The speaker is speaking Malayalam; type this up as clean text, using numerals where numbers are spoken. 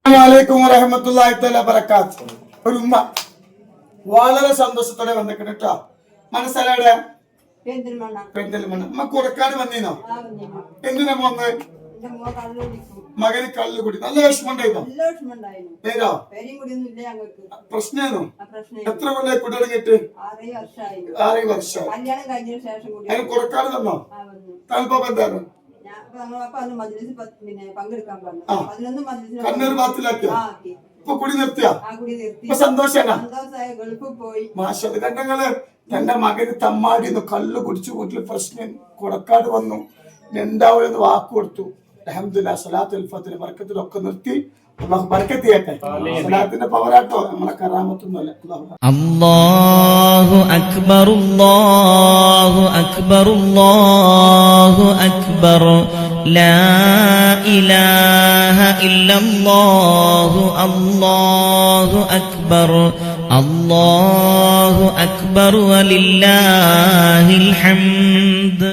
അസ്സലാമു വറഹ്മത്തുള്ളാഹി തആല ബറകാത്ത്. ഒരു ഉമ്മ വളരെ സന്തോഷത്തോടെ വന്നിട്ടുണ്ട് കേട്ടോ. മനസ്സിലാടെ പെരിന്തൽമണ്ണ ഉമ്മ കൊടുക്കാട് വന്നീനോ? എന്തിനാ വന്ന്? മകന് കള്ളു കുടി. നല്ല വിഷമമുണ്ടായിരുന്നോ? പേരോ പ്രശ്നമാണോ? എത്ര കൊല്ലായി കുടി തുടങ്ങിയിട്ട്? 6 വർഷം. അതിന് കൊടുക്കാട് തന്നോ? താല്പര്യം എന്താണ്? കണ്ണൂർ ഭാഗത്തിലാക്കിയോ? ഇപ്പൊ കുടി നിർത്തിയാ? ഇപ്പൊ സന്തോഷാണ്. മാഷത് കണ്ടങ്ങള് തന്റെ മകന് തമ്മാടിന്ന് കള്ളു കുടിച്ചു വീട്ടില് പ്രശ്നം കൊടക്കാട് വന്നു. രണ്ടാവൂരെന്ന് വാക്ക് കൊടുത്തു. അൽഹംദുലില്ലാഹ് സലാത്തുൽ ഫത്ർ ബർക്കത്തിലൊക്കെ നിർത്തി. അല്ലാഹു ബർക്കത്ത് ചെയ്യട്ടെ. സലാത്തിന്റെ പവറാട്ടോ, നമ്മളെ കറാമത്തൊന്നുമല്ല. അല്ലാഹു അക്ബർ അല്ലാഹു അക്ബർ അല്ലാഹു അക്ബർ ലാ ഇലാഹ ഇല്ലല്ലാഹു അല്ലാഹു അക്ബർ അല്ലാഹു അക്ബർ വലില്ലാഹിൽ ഹംദ്.